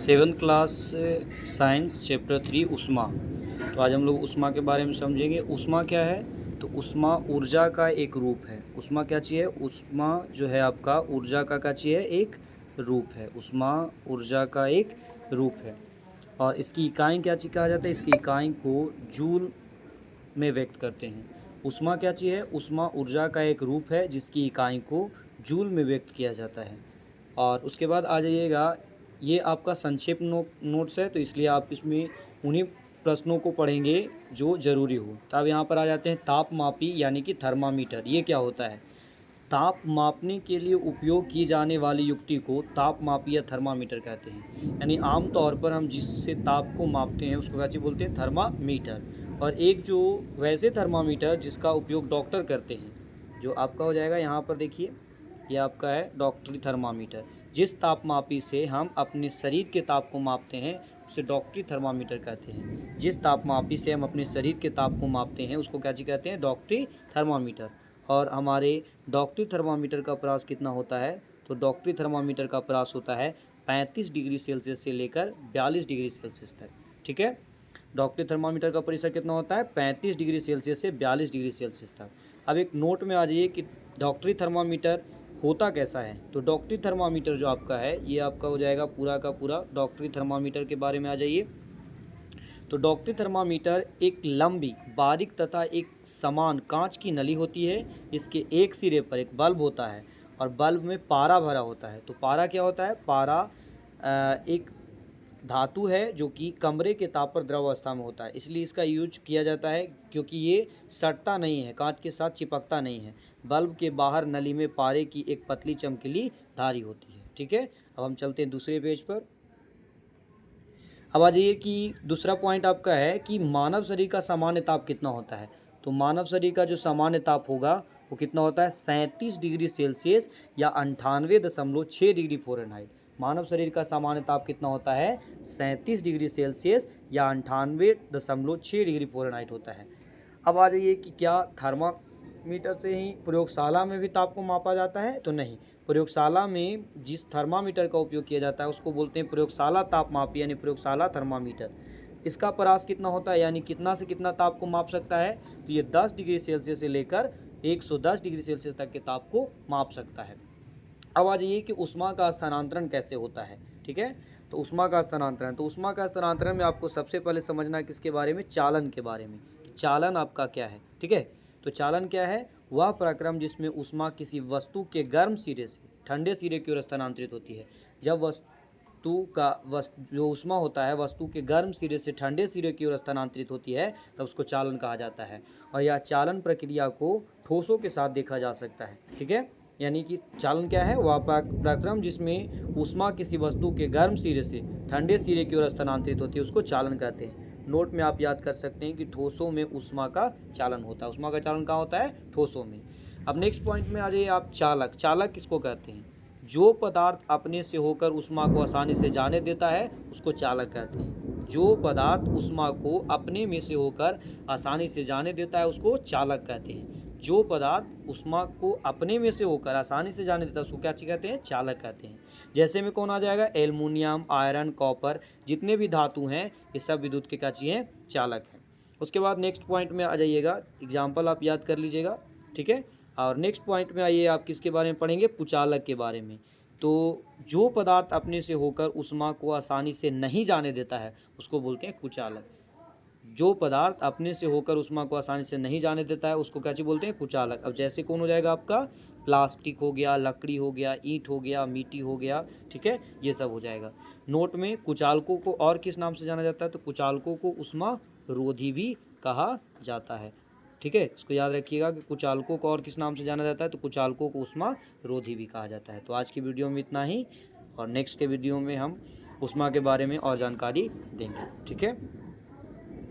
7th class science chapter 3 ऊष्मा। तो आज हम लोग ऊष्मा के बारे में समझेंगे। ऊष्मा क्या है? तो ऊष्मा ऊर्जा का एक रूप है। ऊष्मा क्या चीज़ है? ऊष्मा जो है आपका ऊर्जा का क्या चीज़ है? एक रूप है। ऊष्मा ऊर्जा का एक रूप है और इसकी इकाई क्या चीज़ कहा जाता है? इसकी इकाई को जूल में व्यक्त करते हैं। ऊष्मा क्या चीज़ है? ऊष्मा ऊर्जा का एक रूप है जिसकी इकाई को जूल में व्यक्त किया जाता है। और उसके बाद आ जाइएगा, ये आपका संक्षेप नोट्स है तो इसलिए आप इसमें उन्हीं प्रश्नों को पढ़ेंगे जो ज़रूरी हो। तो अब यहाँ पर आ जाते हैं तापमापी यानी कि थर्मामीटर। ये क्या होता है? ताप मापने के लिए उपयोग की जाने वाली युक्ति को तापमापी या थर्मामीटर कहते हैं। यानी आम तौर पर हम जिससे ताप को मापते हैं उसको क्या चीज़ बोलते हैं? थर्मामीटर। और एक जो वैसे थर्मामीटर जिसका उपयोग डॉक्टर करते हैं, जो आपका हो जाएगा यहाँ पर देखिए, ये आपका है डॉक्टरी थर्मामीटर। जिस तापमापी से हम अपने शरीर के ताप को मापते हैं उसे डॉक्टरी थर्मामीटर कहते हैं। जिस तापमापी से हम अपने शरीर के ताप को मापते हैं उसको क्या चीज़ कहते हैं? डॉक्टरी थर्मामीटर। और हमारे डॉक्टरी थर्मामीटर का व्यास कितना होता है? तो डॉक्टरी थर्मामीटर का व्यास होता है 35 डिग्री सेल्सियस से लेकर 42 डिग्री सेल्सियस तक। ठीक है, डॉक्टरी थर्मामीटर का परिसर कितना होता है? 35 डिग्री सेल्सियस से 42 डिग्री सेल्सियस तक। अब एक नोट में आ जाइए कि डॉक्टरी थर्मामीटर होता कैसा है। तो डॉक्टरी थर्मामीटर जो आपका है ये आपका हो जाएगा पूरा का पूरा डॉक्टरी थर्मामीटर के बारे में आ जाइए। तो डॉक्टरी थर्मामीटर एक लंबी, बारीक तथा एक समान कांच की नली होती है। इसके एक सिरे पर एक बल्ब होता है और बल्ब में पारा भरा होता है। तो पारा क्या होता है? पारा एक धातु है जो कि कमरे के ताप पर द्रव अवस्था में होता है, इसलिए इसका यूज किया जाता है क्योंकि ये सटता नहीं है, कांच के साथ चिपकता नहीं है। बल्ब के बाहर नली में पारे की एक पतली चमकीली धारी होती है। ठीक है, अब हम चलते हैं दूसरे पेज पर। अब आ जाइए कि दूसरा पॉइंट आपका है कि मानव शरीर का सामान्य ताप कितना होता है। तो मानव शरीर का जो सामान्य ताप होगा वो कितना होता है? 37 डिग्री सेल्सियस या 98.6 डिग्री फ़ारेनहाइट। मानव शरीर का सामान्य ताप कितना होता है? 37 डिग्री सेल्सियस या 98.6 डिग्री फ़ारेनहाइट होता है। अब आ जाइए कि क्या थर्मामीटर से ही प्रयोगशाला में भी ताप को मापा जाता है? तो नहीं, प्रयोगशाला में जिस थर्मामीटर का उपयोग किया जाता है उसको बोलते हैं प्रयोगशाला तापमापी यानी प्रयोगशाला थर्मामीटर। इसका परास कितना होता है यानी कितना से कितना ताप को माप सकता है? तो ये 10 डिग्री सेल्सियस से लेकर 110 डिग्री सेल्सियस तक के ताप को माप सकता है। अब आ जाइए कि ऊष्मा का स्थानांतरण कैसे होता है। ठीक है, तो ऊष्मा का स्थानांतरण, तो ऊष्मा का स्थानांतरण में आपको सबसे पहले समझना है किसके बारे में? चालन के बारे में। चालन आपका क्या है? ठीक है, तो चालन क्या है? वह प्रक्रम जिसमें ऊष्मा किसी वस्तु के गर्म सिरे से ठंडे सिरे की ओर स्थानांतरित होती है। जब जो ऊष्मा होता है वस्तु के गर्म सिरे से ठंडे सिरे की ओर स्थानांतरित होती है तब उसको चालन कहा जाता है। और यह चालन प्रक्रिया को ठोसों के साथ देखा जा सकता है। ठीक है, यानी कि चालन क्या है? वह प्रक्रम जिसमें ऊष्मा किसी वस्तु के गर्म सिरे से ठंडे सिरे की ओर स्थानांतरित होती है उसको चालन कहते हैं। नोट में आप याद कर सकते हैं कि ठोसों में ऊष्मा का चालन होता है। ऊष्मा का चालन कहाँ होता है? ठोसों में। अब नेक्स्ट पॉइंट में आ जाइए आप, चालक। चालक किसको कहते हैं? जो पदार्थ अपने से होकर ऊष्मा को आसानी से जाने देता है उसको चालक कहते हैं। जो पदार्थ ऊष्मा को अपने में से होकर आसानी से जाने देता है उसको चालक कहते हैं। जो पदार्थ ऊष्मा को अपने में से होकर आसानी से जाने देता है उसको क्या चीज़ कहते हैं? चालक कहते हैं। जैसे में कौन आ जाएगा? एल्युमिनियम, आयरन, कॉपर, जितने भी धातु हैं ये सब विद्युत के क्या चीज़ हैं? चालक हैं। उसके बाद नेक्स्ट पॉइंट में आ जाइएगा, एग्जाम्पल आप याद कर लीजिएगा। ठीक है, और नेक्स्ट पॉइंट में आइए, आप किसके बारे में पढ़ेंगे? कुचालक के बारे में। तो जो पदार्थ अपने से होकर ऊष्मा को आसानी से नहीं जाने देता है उसको बोलते हैं कुचालक। जो पदार्थ अपने से होकर ऊष्मा को आसानी से नहीं जाने देता है उसको क्या चीज़ बोलते हैं? कुचालक। अब जैसे कौन हो जाएगा आपका? प्लास्टिक हो गया, लकड़ी हो गया, ईंट हो गया, मिट्टी हो गया। ठीक है, ये सब हो जाएगा। नोट में कुचालकों को और किस नाम से जाना जाता है? तो कुचालकों को ऊष्मा रोधी भी कहा जाता है। ठीक है, इसको याद रखिएगा कि कुचालकों को और किस नाम से जाना जाता है? तो कुचालकों को ऊष्मा रोधी भी कहा जाता है। तो आज की वीडियो में इतना ही और नेक्स्ट के वीडियो में हम ऊष्मा के बारे में और जानकारी देंगे। ठीक है।